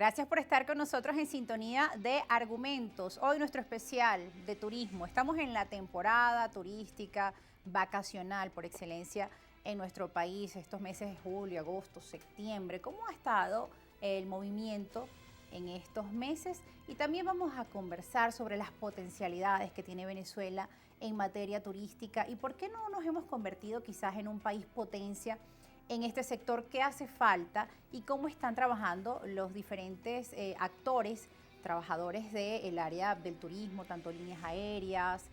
Gracias por estar con nosotros en sintonía de Argumentos. Hoy nuestro especial de turismo. Estamos en la temporada turística vacacional por excelencia en nuestro país, estos meses de julio, agosto, septiembre. ¿Cómo ha estado el movimiento en estos meses? Y también vamos a conversar sobre las potencialidades que tiene Venezuela en materia turística y por qué no nos hemos convertido quizás en un país potencia en este sector, qué hace falta y cómo están trabajando los diferentes actores, trabajadores del área del turismo, tanto líneas aéreas,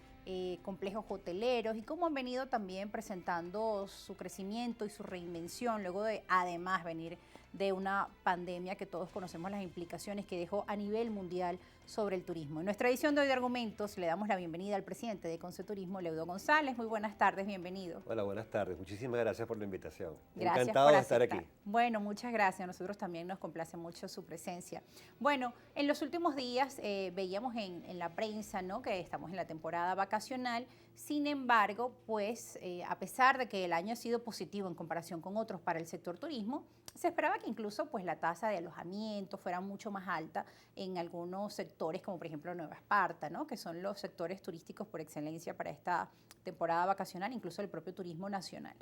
complejos hoteleros, y cómo han venido también presentando su crecimiento y su reinvención luego de además venir de una pandemia que todos conocemos las implicaciones que dejó a nivel mundial sobre el turismo. En nuestra edición de hoy de Argumentos le damos la bienvenida al presidente de Conceturismo, Leudo González. Muy buenas tardes, bienvenido. Hola, buenas tardes. Muchísimas gracias por la invitación. Gracias Encantado por de estar aceptar. aquí. Bueno, muchas gracias. A nosotros también nos complace mucho su presencia. Bueno, en los últimos días veíamos en la prensa, ¿no?, que estamos en la temporada vacacional. Sin embargo, pues a pesar de que el año ha sido positivo en comparación con otros para el sector turismo, se esperaba que incluso pues la tasa de alojamiento fuera mucho más alta en algunos sectores, como por ejemplo Nueva Esparta, ¿no?, que son los sectores turísticos por excelencia para esta temporada vacacional, incluso el propio turismo nacional.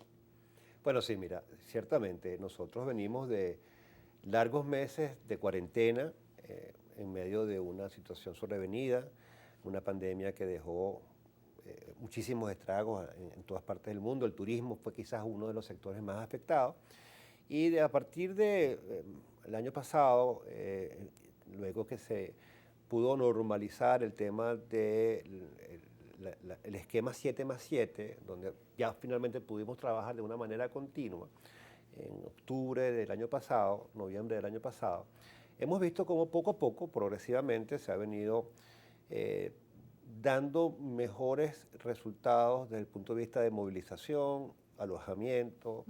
Bueno, sí, mira, ciertamente nosotros venimos de largos meses de cuarentena en medio de una situación sobrevenida, una pandemia que dejó muchísimos estragos en todas partes del mundo. El turismo fue quizás uno de los sectores más afectados. Y a partir del año pasado, luego que se pudo normalizar el tema del el esquema 7+7, donde ya finalmente pudimos trabajar de una manera continua, en octubre del año pasado, noviembre del año pasado, hemos visto cómo poco a poco, progresivamente, se ha venido dando mejores resultados desde el punto de vista de movilización, alojamiento,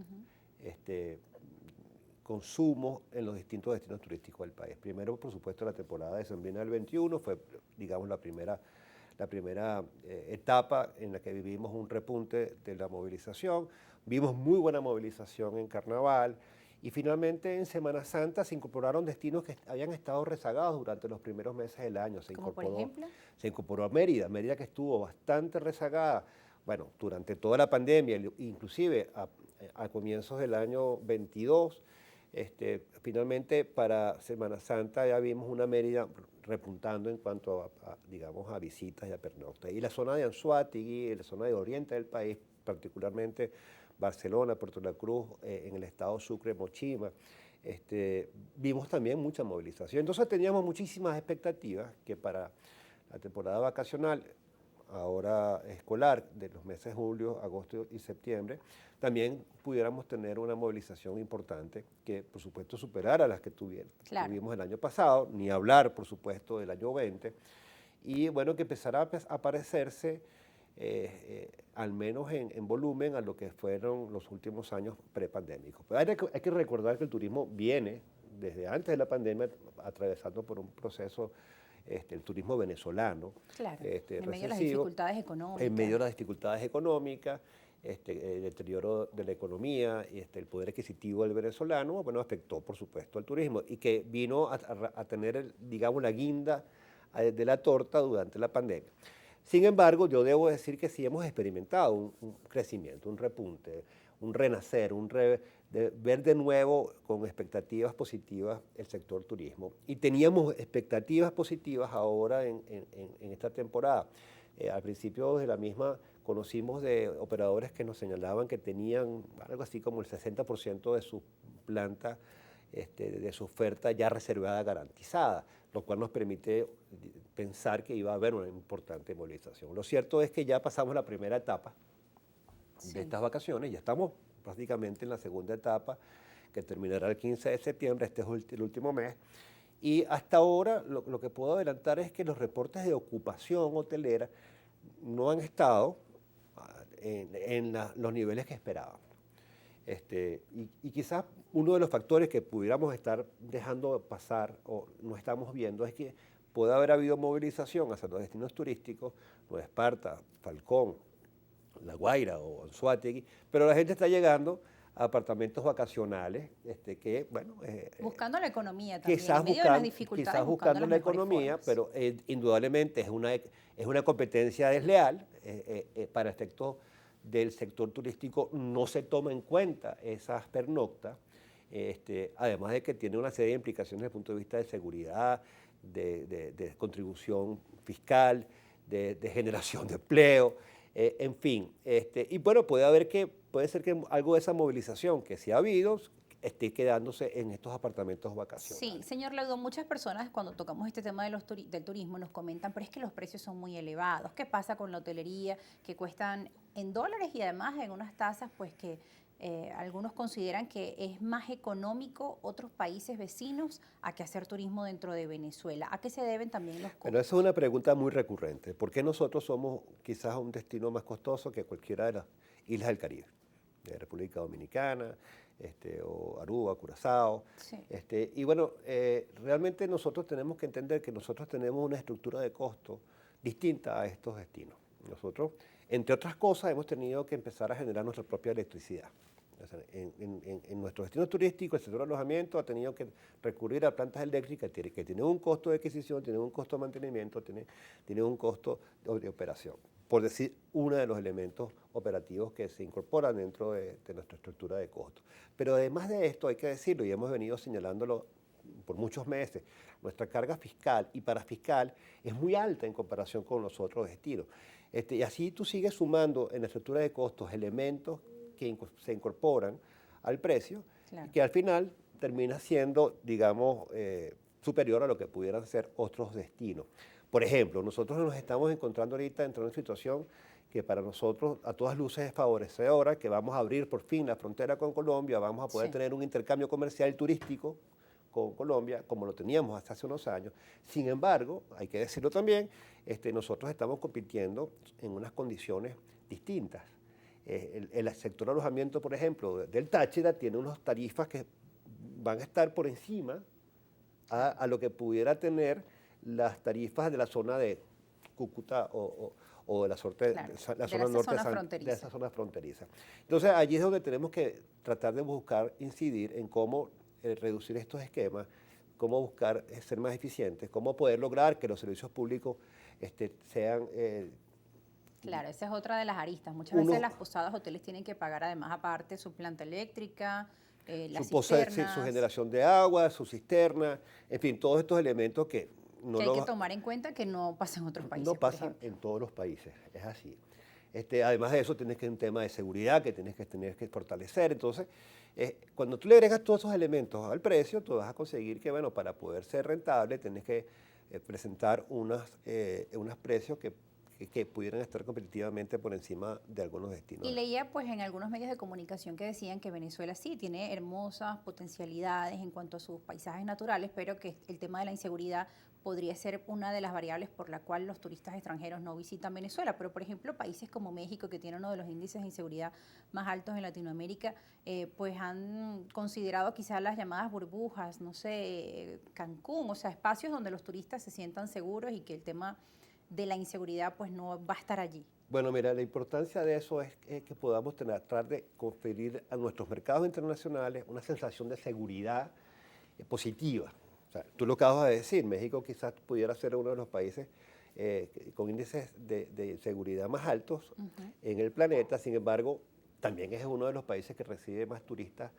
consumo en los distintos destinos turísticos del país. Primero, por supuesto, la temporada decembrina del 21 fue, digamos, la primera etapa en la que vivimos un repunte de la movilización. Vimos muy buena movilización en Carnaval y finalmente en Semana Santa se incorporaron destinos que habían estado rezagados durante los primeros meses del año. ¿Como por ejemplo? Se incorporó a Mérida que estuvo bastante rezagada, bueno, durante toda la pandemia, inclusive a comienzos del año 22. Finalmente para Semana Santa ya vimos una Mérida repuntando en cuanto digamos, a visitas y a pernoctas. Y la zona de Anzoátegui, la zona de oriente del país, particularmente Barcelona, Puerto La Cruz, en el estado Sucre, Mochima, vimos también mucha movilización. Entonces teníamos muchísimas expectativas que para la temporada vacacional, ahora escolar, de los meses julio, agosto y septiembre, también pudiéramos tener una movilización importante que, por supuesto, superara las que tuvimos el año pasado, ni hablar, por supuesto, del año 20, y bueno, que empezara a parecerse, al menos en volumen, a lo que fueron los últimos años prepandémicos. Pero hay que recordar que el turismo viene, desde antes de la pandemia, atravesando por un proceso, el turismo venezolano, claro, en medio de las recesivo, dificultades económicas. En medio de las dificultades económicas, el deterioro de la economía y el poder adquisitivo del venezolano, bueno, afectó, por supuesto, al turismo y que vino a tener, digamos, la guinda de la torta durante la pandemia. Sin embargo, yo debo decir que sí hemos experimentado un crecimiento, un repunte, un renacer, ver de nuevo con expectativas positivas el sector turismo. Y teníamos expectativas positivas ahora en esta temporada. Al principio de la misma conocimos de operadores que nos señalaban que tenían algo así como el 60% de su planta, de su oferta ya reservada, garantizada, lo cual nos permite pensar que iba a haber una importante movilización. Lo cierto es que ya pasamos la primera etapa de estas vacaciones, ya estamos prácticamente en la segunda etapa, que terminará el 15 de septiembre, este es el último mes, y hasta ahora lo que puedo adelantar es que los reportes de ocupación hotelera no han estado en los niveles que esperábamos. Y quizás uno de los factores que pudiéramos estar dejando pasar o no estamos viendo es que puede haber habido movilización hacia los destinos turísticos, Nueva Esparta, Falcón, La Guaira o Anzoátegui, pero la gente está llegando apartamentos vacacionales, que, bueno... buscando la economía también, quizás en medio de las dificultades, quizás buscando las la mejores economía, formas. pero indudablemente es una competencia desleal. Para efectos del sector turístico no se toma en cuenta esas pernoctas, además de que tiene una serie de implicaciones desde el punto de vista de seguridad, de contribución fiscal, de generación de empleo, en fin. Y bueno, puede ser que algo de esa movilización que sí ha habido esté quedándose en estos apartamentos Sí, vacacionales. señor Leudo, muchas personas cuando tocamos este tema de del turismo nos comentan, pero es que los precios son muy elevados. ¿Qué pasa con la hotelería que cuestan en dólares y además en unas tasas pues que algunos consideran que es más económico otros países vecinos a que hacer turismo dentro de Venezuela? ¿A qué se deben también los Pero esa es costos? una pregunta muy recurrente. ¿Por qué nosotros somos quizás un destino más costoso que cualquiera de las islas del Caribe? De República Dominicana, o Aruba, Curazao. Sí, Y bueno, realmente nosotros tenemos que entender que nosotros tenemos una estructura de costo distinta a estos destinos. Nosotros, entre otras cosas, hemos tenido que empezar a generar nuestra propia electricidad. O sea, en nuestros destinos turísticos, el sector de alojamiento ha tenido que recurrir a plantas eléctricas que tienen un costo de adquisición, tienen un costo de mantenimiento, tienen un costo de operación, por decir uno de los elementos operativos que se incorporan dentro de nuestra estructura de costos. Pero además de esto, hay que decirlo, y hemos venido señalándolo por muchos meses, nuestra carga fiscal y parafiscal es muy alta en comparación con los otros destinos. Y así tú sigues sumando en la estructura de costos elementos que se incorporan al precio, claro. y que al final termina siendo, digamos, superior a lo que pudieran ser otros destinos. Por ejemplo, nosotros nos estamos encontrando ahorita dentro de una situación que para nosotros a todas luces es favorecedora, que vamos a abrir por fin la frontera con Colombia, vamos a poder Sí. tener un intercambio comercial y turístico con Colombia, como lo teníamos hasta hace unos años. Sin embargo, hay que decirlo también, nosotros estamos compitiendo en unas condiciones distintas. El sector alojamiento, por ejemplo, del Táchira tiene unas tarifas que van a estar por encima a lo que pudiera tener las tarifas de la zona de Cúcuta o de la, Claro, la de zona esa norte zona de esa fronteriza. zona fronteriza. Entonces, allí es donde tenemos que tratar de buscar incidir en cómo reducir estos esquemas, cómo buscar ser más eficientes, cómo poder lograr que los servicios públicos sean Claro, esa es otra de las aristas. Muchas veces unos, las posadas, hoteles tienen que pagar además aparte su planta eléctrica, las su cisternas, generación de agua, su cisterna, en fin, todos estos elementos que no que hay que lo, tomar en cuenta que no pasa en otros no países, por pasa ejemplo. en todos los países, es así. Además de eso, tienes que un tema de seguridad que tienes que tener que fortalecer. Entonces, cuando tú le agregas todos esos elementos al precio, tú vas a conseguir que, bueno, para poder ser rentable, tienes que presentar unos precios que pudieran estar competitivamente por encima de algunos Y destinos. leía pues en algunos medios de comunicación que decían que Venezuela sí tiene hermosas potencialidades en cuanto a sus paisajes naturales, pero que el tema de la inseguridad podría ser una de las variables por la cual los turistas extranjeros no visitan Venezuela. Pero por ejemplo, países como México, que tiene uno de los índices de inseguridad más altos en Latinoamérica, pues han considerado quizás las llamadas burbujas, no sé, Cancún, o sea, espacios donde los turistas se sientan seguros y que el tema de la inseguridad pues no va a estar allí. Bueno, mira, la importancia de eso es que podamos tratar de conferir a nuestros mercados internacionales una sensación de seguridad positiva. O sea, tú lo acabas de decir, México quizás pudiera ser uno de los países con índices de seguridad más altos en el planeta, sin embargo, también es uno de los países que recibe más turistas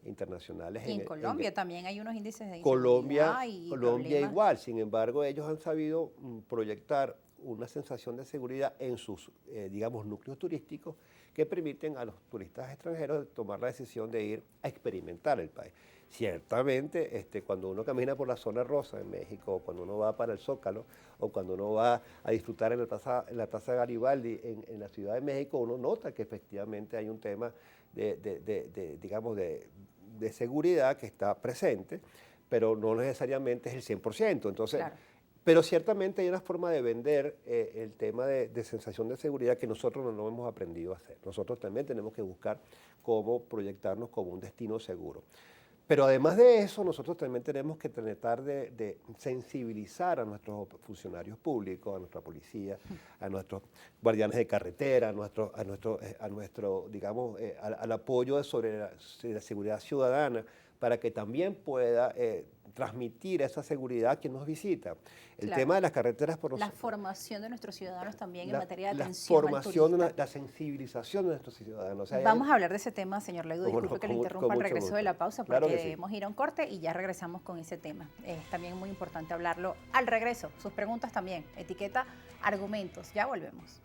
internacionales Y en Colombia también hay unos índices de Colombia, inseguridad y Colombia problemas. igual, sin embargo, ellos han sabido proyectar una sensación de seguridad en sus, digamos, núcleos turísticos que permiten a los turistas extranjeros tomar la decisión de ir a experimentar el país. Ciertamente, cuando uno camina por la zona rosa en México, o cuando uno va para el Zócalo, o cuando uno va a disfrutar en la Plaza Garibaldi en la Ciudad de México, uno nota que efectivamente hay un tema digamos, de seguridad que está presente, pero no necesariamente es el 100%. Entonces, Claro. pero ciertamente hay una forma de vender el tema de sensación de seguridad que nosotros no lo hemos aprendido a hacer. Nosotros también tenemos que buscar cómo proyectarnos como un destino seguro. Pero además de eso, nosotros también tenemos que tratar de sensibilizar a nuestros funcionarios públicos, a nuestra policía, a nuestros guardianes de carretera, digamos, al apoyo sobre la seguridad ciudadana, para que también pueda transmitir esa seguridad a quien nos visita. El Claro. tema de las carreteras por La nosotros. formación de nuestros ciudadanos también en La, materia de la atención al formación, turista. la sensibilización de nuestros ciudadanos. O sea, Vamos a hablar de ese tema, señor Leido. cómo no, Disculpe que le con interrumpa al mucho regreso de gusto. la pausa porque Claro que sí. debemos ir a un corte y ya regresamos con ese tema. Es también muy importante hablarlo al regreso. Sus preguntas también. Etiqueta argumentos. Ya volvemos.